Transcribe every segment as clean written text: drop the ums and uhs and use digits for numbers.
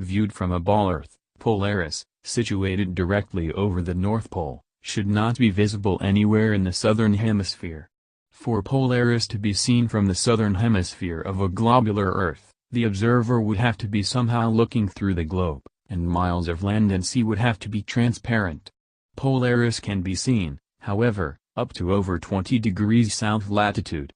viewed from a ball Earth, Polaris, situated directly over the North Pole, should not be visible anywhere in the southern hemisphere. For Polaris to be seen from the southern hemisphere of a globular Earth, the observer would have to be somehow looking through the globe, and miles of land and sea would have to be transparent. Polaris can be seen, however, up to over 20 degrees south latitude.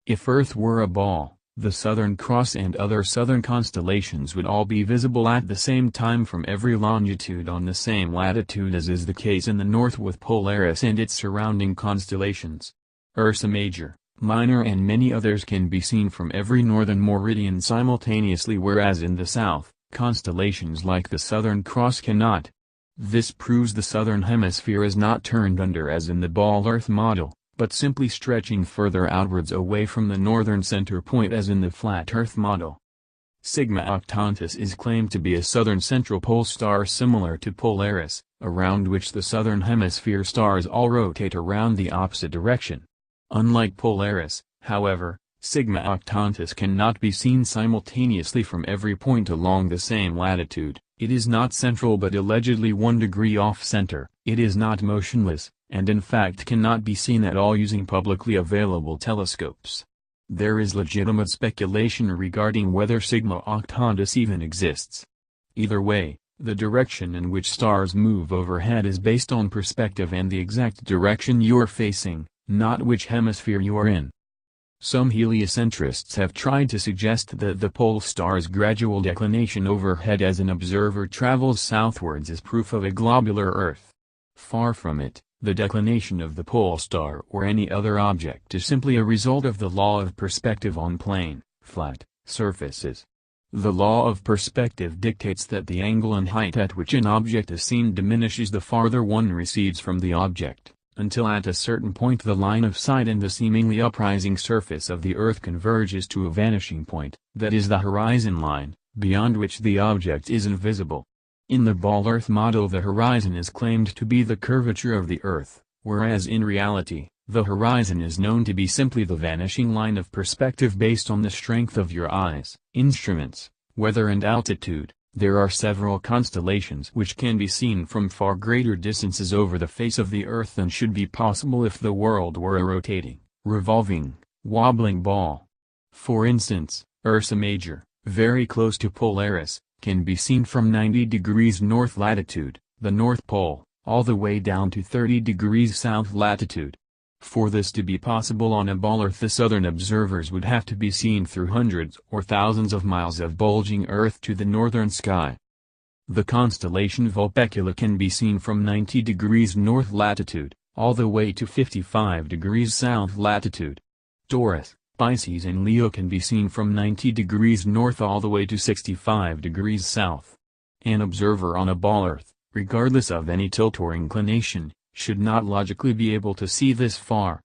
If Earth were a ball, the Southern Cross and other southern constellations would all be visible at the same time from every longitude on the same latitude, as is the case in the north with Polaris and its surrounding constellations. Ursa Major, Minor and many others can be seen from every northern meridian simultaneously, whereas in the south, constellations like the Southern Cross cannot. This proves the southern hemisphere is not turned under as in the ball Earth model, but simply stretching further outwards away from the northern center point as in the flat Earth model. Sigma Octantis is claimed to be a southern central pole star similar to Polaris, around which the southern hemisphere stars all rotate around the opposite direction. Unlike Polaris, however, Sigma Octantis cannot be seen simultaneously from every point along the same latitude. It is not central but allegedly 1 degree off-center. It is not motionless, and in fact cannot be seen at all using publicly available telescopes. There is legitimate speculation regarding whether Sigma Octantis even exists. Either way, the direction in which stars move overhead is based on perspective and the exact direction you are facing, not which hemisphere you are in. Some heliocentrists have tried to suggest that the pole star's gradual declination overhead as an observer travels southwards is proof of a globular Earth. Far from it, the declination of the pole star or any other object is simply a result of the law of perspective on plane, flat, surfaces. The law of perspective dictates that the angle and height at which an object is seen diminishes the farther one recedes from the object, until at a certain point the line of sight and the seemingly uprising surface of the Earth converges to a vanishing point, that is the horizon line, beyond which the object is invisible. In the ball Earth model the horizon is claimed to be the curvature of the Earth, whereas in reality, the horizon is known to be simply the vanishing line of perspective based on the strength of your eyes, instruments, weather and altitude. There are several constellations which can be seen from far greater distances over the face of the Earth than should be possible if the world were a rotating, revolving, wobbling ball. For instance, Ursa Major, very close to Polaris, can be seen from 90 degrees north latitude, the North Pole, all the way down to 30 degrees south latitude. For this to be possible on a ball Earth, the southern observers would have to be seen through hundreds or thousands of miles of bulging Earth to the northern sky. The constellation Vulpecula can be seen from 90 degrees north latitude, all the way to 55 degrees south latitude. Taurus, Pisces and Leo can be seen from 90 degrees north all the way to 65 degrees south. An observer on a ball Earth, regardless of any tilt or inclination, should not logically be able to see this far.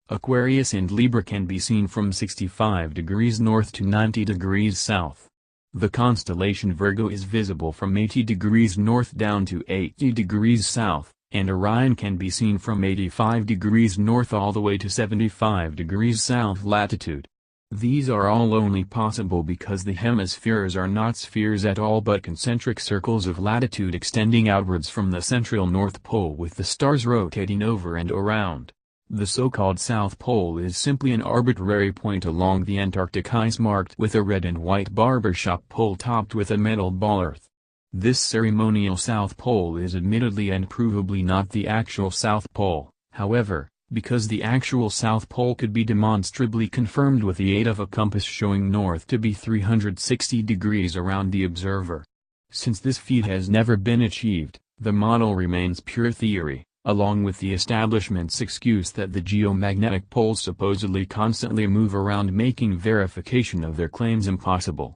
Aquarius and Libra can be seen from 65 degrees north to 90 degrees south. The constellation Virgo is visible from 80 degrees north down to 80 degrees south, and Orion can be seen from 85 degrees north all the way to 75 degrees south latitude. These are all only possible because the hemispheres are not spheres at all but concentric circles of latitude extending outwards from the central North Pole with the stars rotating over and around. The so-called South Pole is simply an arbitrary point along the Antarctic ice marked with a red and white barbershop pole topped with a metal ball Earth. This ceremonial South Pole is admittedly and provably not the actual South Pole, however, because the actual South Pole could be demonstrably confirmed with the aid of a compass showing north to be 360 degrees around the observer. Since this feat has never been achieved, the model remains pure theory, along with the establishment's excuse that the geomagnetic poles supposedly constantly move around, making verification of their claims impossible.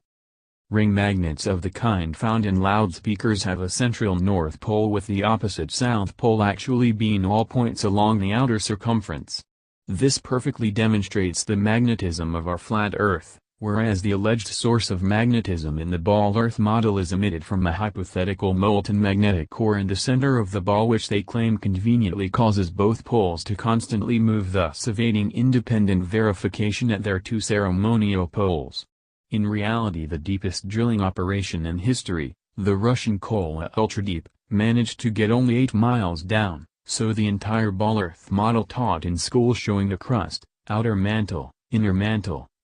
Ring magnets of the kind found in loudspeakers have a central North Pole with the opposite South Pole actually being all points along the outer circumference. This perfectly demonstrates the magnetism of our flat Earth, whereas the alleged source of magnetism in the ball Earth model is emitted from a hypothetical molten magnetic core in the center of the ball, which they claim conveniently causes both poles to constantly move, thus evading independent verification at their two ceremonial poles. In reality, the deepest drilling operation in history, the Russian Kola Ultradeep, managed to get only 8 miles down, so the entire ball Earth model taught in school showing the crust, outer mantle,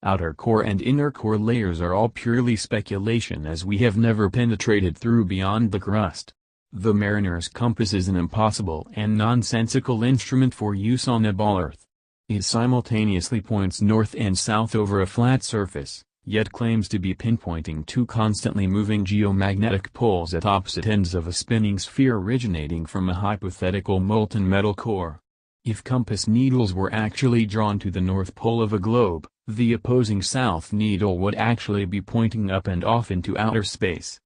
outer core and inner core layers are all purely speculation, as we have never penetrated through beyond the crust. The mariner's compass is an impossible and nonsensical instrument for use on a ball Earth. It simultaneously points north and south over a flat surface, yet claims to be pinpointing two constantly moving geomagnetic poles at opposite ends of a spinning sphere originating from a hypothetical molten metal core. If compass needles were actually drawn to the north pole of a globe, the opposing south needle would actually be pointing up and off into outer space.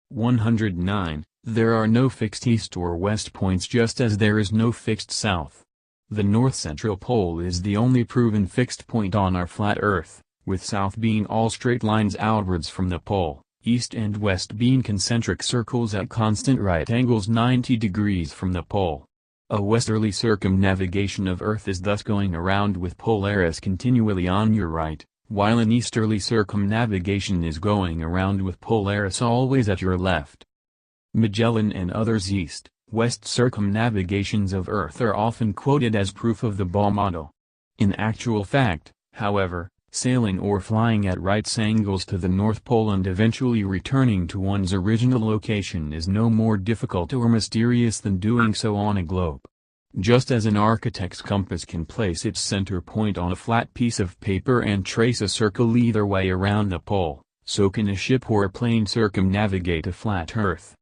109. There are no fixed east or west points, just as there is no fixed south. The north central pole is the only proven fixed point on our flat Earth, with south being all straight lines outwards from the pole, east and west being concentric circles at constant right angles 90 degrees from the pole. A westerly circumnavigation of Earth is thus going around with Polaris continually on your right, while an easterly circumnavigation is going around with Polaris always at your left. Magellan and others' east-west circumnavigations of Earth are often quoted as proof of the ball model. In actual fact, however, sailing or flying at right angles to the North Pole and eventually returning to one's original location is no more difficult or mysterious than doing so on a globe. Just as an architect's compass can place its center point on a flat piece of paper and trace a circle either way around the pole, so can a ship or a plane circumnavigate a flat Earth.